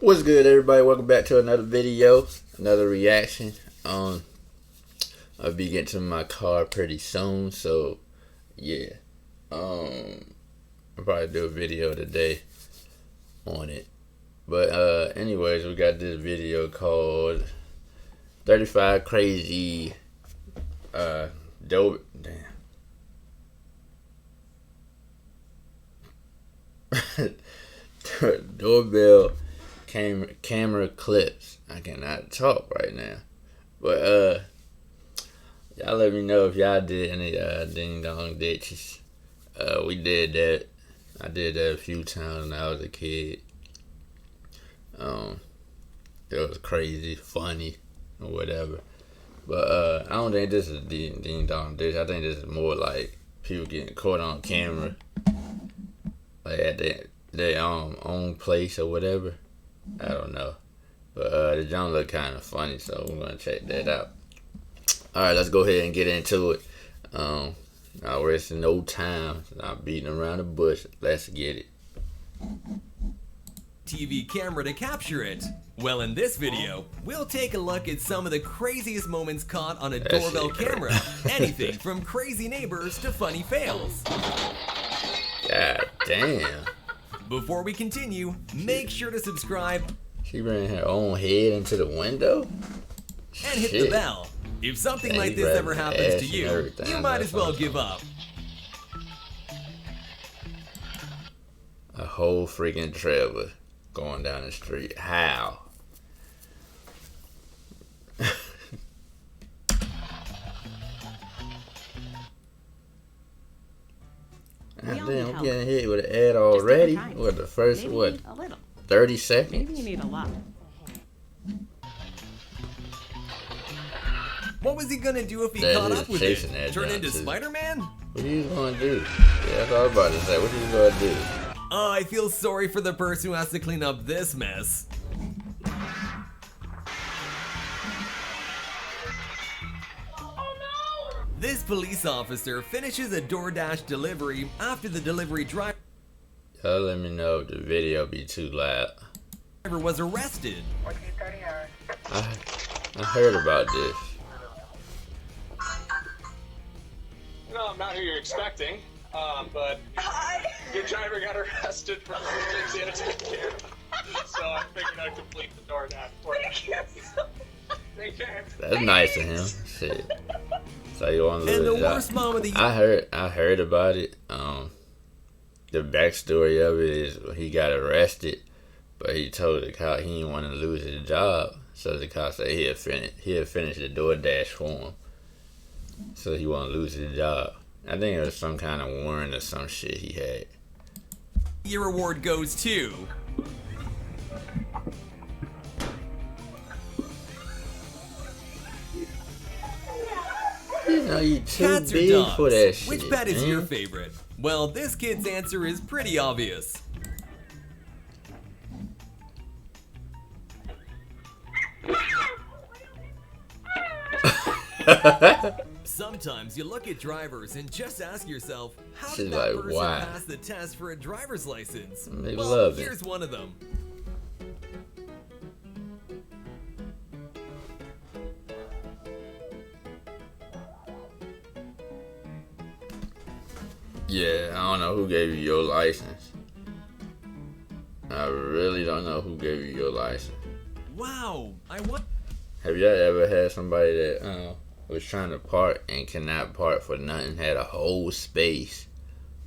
What's good, everybody? Welcome back to another video, another reaction. I'll be getting to my car pretty soon, so yeah. I'll probably do a video today on it. But anyways, we got this video called 35 Crazy Doorbell camera clips. I cannot talk right now, but y'all let me know if y'all did any ding dong ditches. We did that. I did that a few times when I was a kid. It was crazy, funny, or whatever. But I don't think this is ding dong ditch. I think this is more like people getting caught on camera, like at their own place or whatever. I don't know. But the jump look kind of funny, so we're gonna check that out. Alright, let's go ahead and get into it. Not wasting no time, not beating around the bush. Let's get it. TV camera to capture it. Well, in this video, we'll take a look at some of the craziest moments caught on a doorbell camera. Anything from crazy neighbors to funny fails. God damn. Before we continue, make sure to subscribe. She ran her own head into the window? And hit the bell. If something like this ever happens to you, you might as well give up. A whole freaking trailer going down the street. How? Damn, I'm getting hit with an ad already. What, the first, maybe what, a little. 30 seconds? Maybe you need a lot. What was he gonna do if he caught up with it? Turn into Spider-Man? What are you gonna do? Yeah, that's all I was about to say. What are you gonna do? Oh, I feel sorry for the person who has to clean up this mess. This police officer finishes a DoorDash delivery after the delivery driver Y'all let me know if the video be too loud. Was arrested. I heard about this. No, I'm not who you're expecting, but your driver got arrested for things he had to take care of. So I figured I'd complete the DoorDash for you. That's nice of him. Shit. So you want to lose the the worst mom of the I heard about it. The backstory of it is he got arrested, but he told the cop he didn't want to lose his job. So the cop said he'll finish the DoorDash for him. So he won't lose his job. I think it was some kind of warrant or some shit he had. Your award goes to You know you too cats or big dogs. for that shit. Which pet is man. your favorite? Well, this kid's answer is pretty obvious. Sometimes you look at drivers and just ask yourself, how did that person pass the test for a driver's license? They well, love here's one of them. Yeah, I don't know who gave you your license. I really don't know who gave you your license. Wow, Have y'all ever had somebody that was trying to park and cannot park for nothing, had a whole space,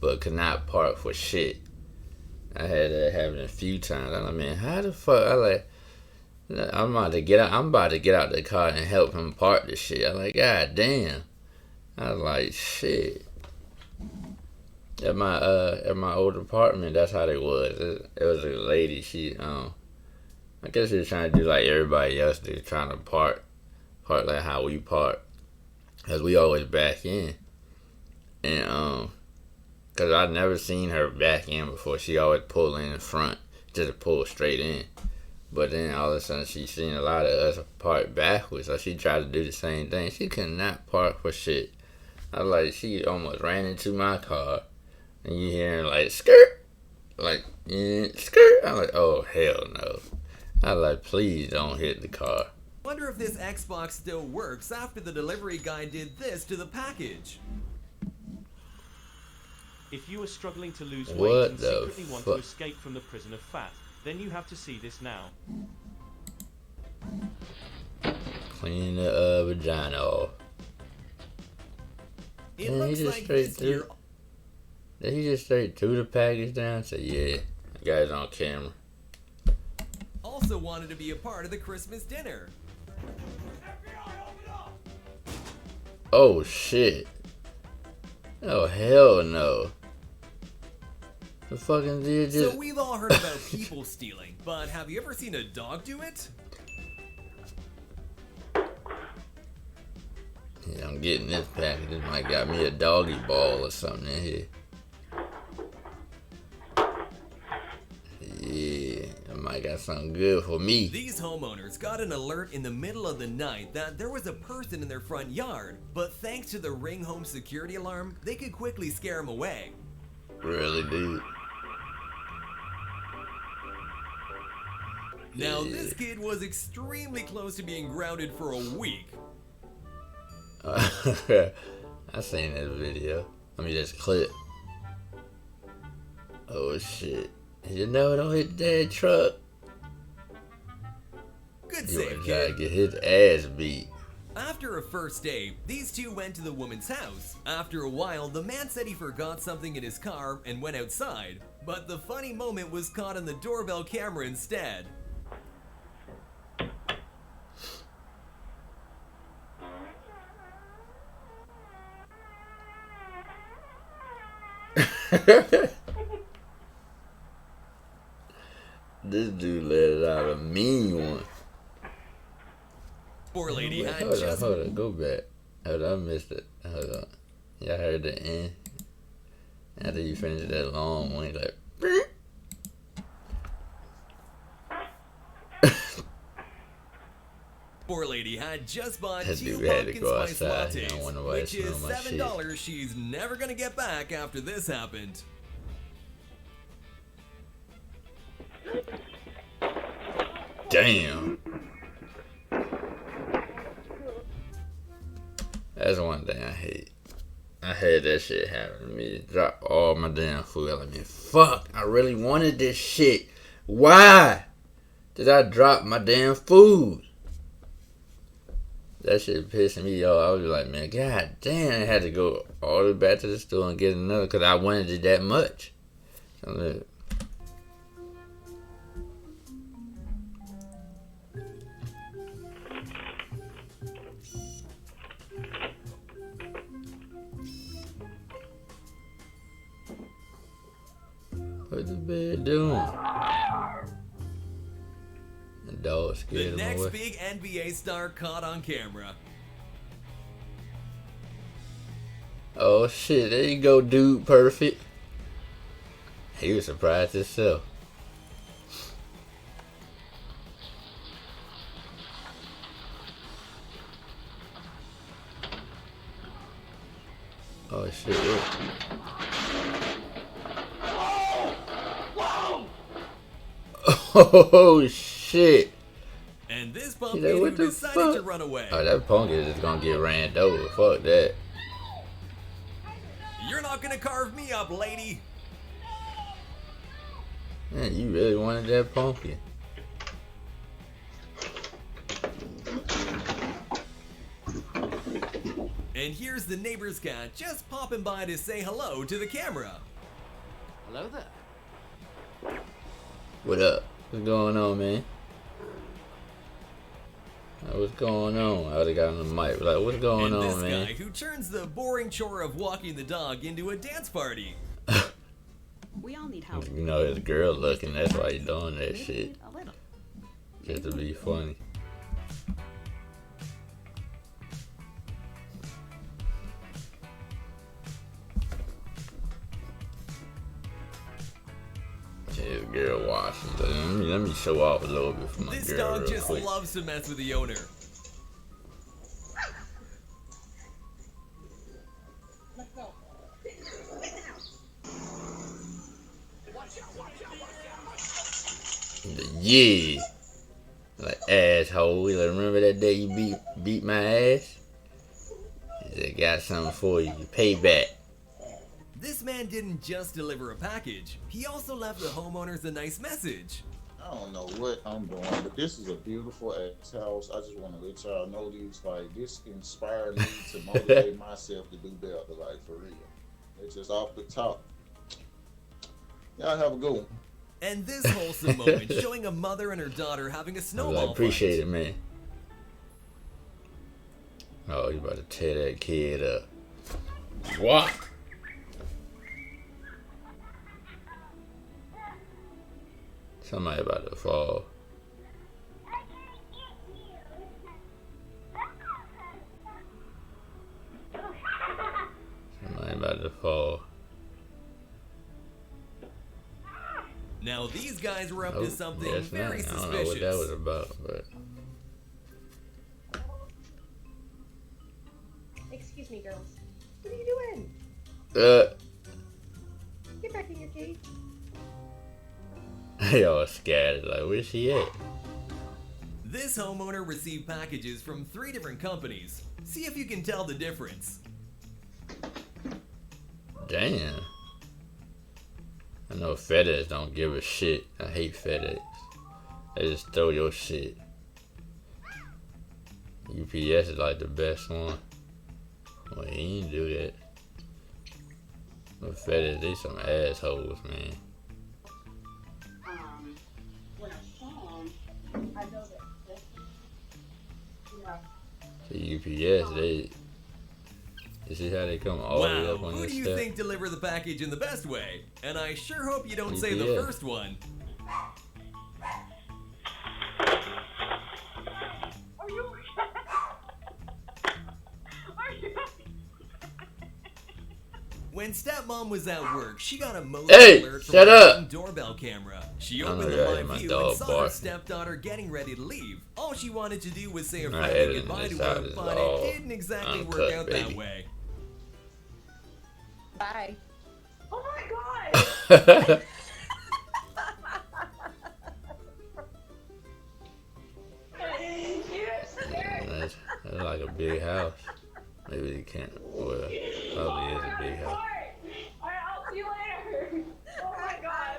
but could not park for shit? I had that happen a few times. I mean, how the fuck? I'm about to get out the car and help him park the shit. I'm like, God damn. I was like, shit. At my old apartment, that's how they was. It was a lady. She I guess she was trying to do like everybody else did, trying to park like how we park, cause we always back in, and cause I'd never seen her back in before. She always pull in the front, just to pull straight in. But then all of a sudden she seen a lot of us park backwards, so she tried to do the same thing. She could not park for shit. I was like, she almost ran into my car. And you hearing like skirt, like skirt. I'm like, oh hell no. I like, please don't hit the car. Wonder if this Xbox still works after the delivery guy did this to the package. If you are struggling to lose What weight and the secretly want to escape from the prison of fat, then you have to see this now. Clean the vagina off. It looks like this year. Did he just straight threw the package down? Say, yeah, I got it on camera. Also wanted to be a part of the Christmas dinner. Oh shit. Oh hell no. The fucking dude just... So we've all heard about people stealing, but have you ever seen a dog do it? Yeah, I'm getting this package. This might got me a doggy ball or something in here. Yeah, I might got something good for me. These homeowners got an alert in the middle of the night that there was a person in their front yard, but thanks to the Ring Home security alarm, they could quickly scare him away. Really, dude? Now, this kid was extremely close to being grounded for a week. I seen this video. I mean, this clip. Oh shit. You know, don't hit that truck. Good You save, wanna try to kid. get his ass beat. After a first day, these two went to the woman's house. After a while, the man said he forgot something in his car and went outside. But the funny moment was caught on the doorbell camera instead. This dude let it out a mean one. Poor lady had Hold just... on, go back. Hold on, I missed it. Hold on. Y'all heard the end? After you finish that long one, like... Poor lady had just bought That 2 dude had to pumpkin go spice outside. He don't want lattes, nobody which to is smell my shit. $7 she's never gonna get back after this happened. Damn. That's one thing I hate. I had that shit happen to me. Drop all my damn food. I mean, fuck. I really wanted this shit. Why did I drop my damn food? That shit pissing me off. I was like, man, god damn. I had to go all the way back to the store and get another because I wanted it that much. So, look. What's the bed doing? The dog The scared him next away. big NBA star caught on camera. Oh shit, there you go, dude, perfect. He was surprised himself. Oh shit. Oh shit. And this He's pumpkin like, who what the decided fuck? to run away. Oh, that punk is just gonna get ran over. Fuck that. You're not gonna carve me up, lady. Man, you really wanted that pumpkin. And here's the neighbor's cat just popping by to say hello to the camera. Hello there. What up? What's going on, man? What's going on? I would've got on the mic. Like, what's going And on, this man? guy who turns the boring chore of walking the dog into a dance party. We all need help. You know, his girl looking. That's why he doing that shit. A little. Just to be funny. His girl watching. Let me show off a little bit for my This girl dog real just quick. loves to mess with the owner. Yeah. asshole. He like, remember that day you beat my ass? He said, got something for you. Payback. This man didn't just deliver a package, he also left the homeowners a nice message. I don't know what I'm doing, but this is a beautiful ass house. I just want to let y'all know these, like, this inspired me to motivate myself to do better, like, for real. It's just off the top. Y'all have a good one. And this wholesome moment showing a mother and her daughter having a snowball I appreciate fight. it, man. Oh, you about to tear that kid up. What? Somebody about to fall. Somebody about to fall. Now these guys were up to something yes, very I don't suspicious. know what that was about, but Excuse me, girls. What are you doing? Get back in your cage. they all scattered. Like, where's she at? This homeowner received packages from 3 different companies. See if you can tell the difference. Damn. I know FedEx don't give a shit. I hate FedEx. They just throw your shit. UPS is like the best one. Well, he ain't do that. But FedEx, they some assholes, man. When I saw him, I know that. The UPS, they. You see how they come all the way Wow, up on who your do you step? think delivered the package in the best way? And I sure hope you don't say the UPS. first one. Are you? When stepmom was at work, she got a most Hey, alert from shut her up. home doorbell camera. She I know opened the that live ain't my view dog and saw her bark. stepdaughter getting ready to leave. All she wanted to do was say a I friendly edited goodbye this to out. her, It's but all it didn't exactly work uncut, out baby. that way. Bye. Oh my god! That's like a big house. Maybe they can't. Well, probably is a big house. I'll see you later. Oh my god.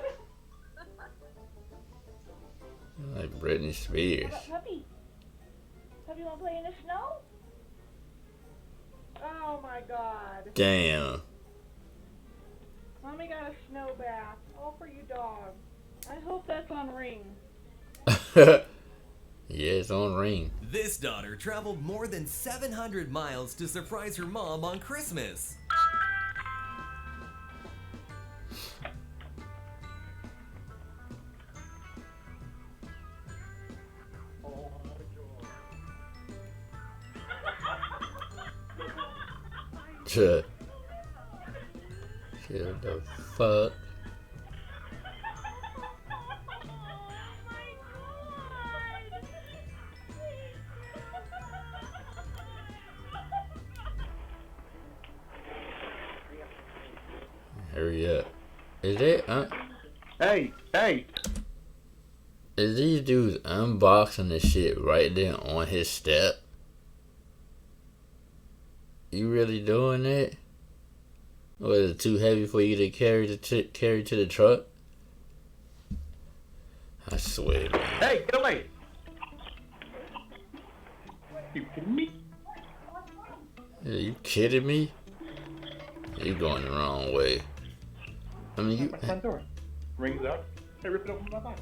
Like Britney Spears. Puppy, want to play in the snow? Oh my god. Damn. Mommy got a snow bath. All for you, dog. I hope that's on Ring. Yeah, it's on Ring. This daughter traveled more than 700 miles to surprise her mom on Christmas. Shit, the fuck? Hurry up. Is that, Hey! is these dudes unboxing the shit right there on his step? You really doing that? Or is it too heavy for you to carry to the truck? I swear, man. Hey, get away! You kidding me? Are you kidding me? You going the wrong way. I mean, you. My front door. Rings up. I rip it open my box.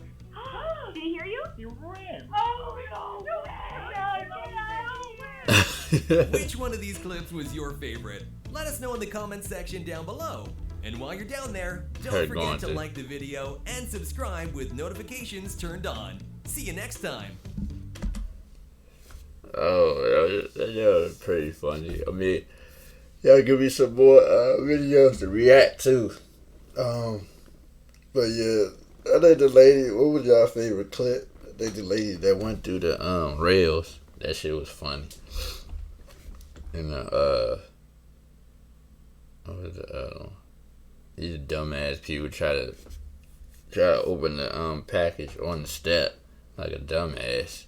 Did he hear you? You ran. Oh no! Which one of these clips was your favorite? Let us know in the comments section down below. And while you're down there, don't Heard forget going to to. like the video and subscribe with notifications turned on. See you next time. Oh, that was pretty funny. I mean, y'all give me some more videos to react to. But yeah, I think the lady. What was y'all favorite clip? I think the lady that went through the rails. That shit was funny. And what was the other one? These dumbass people try to open the package on the step like a dumbass.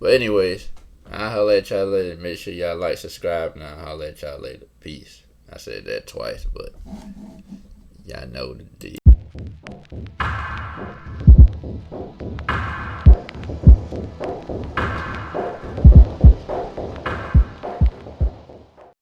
But anyways, I'll holler at y'all later. Make sure y'all like, subscribe, and I'll holler at y'all later. Peace. I said that twice, but y'all know the deal.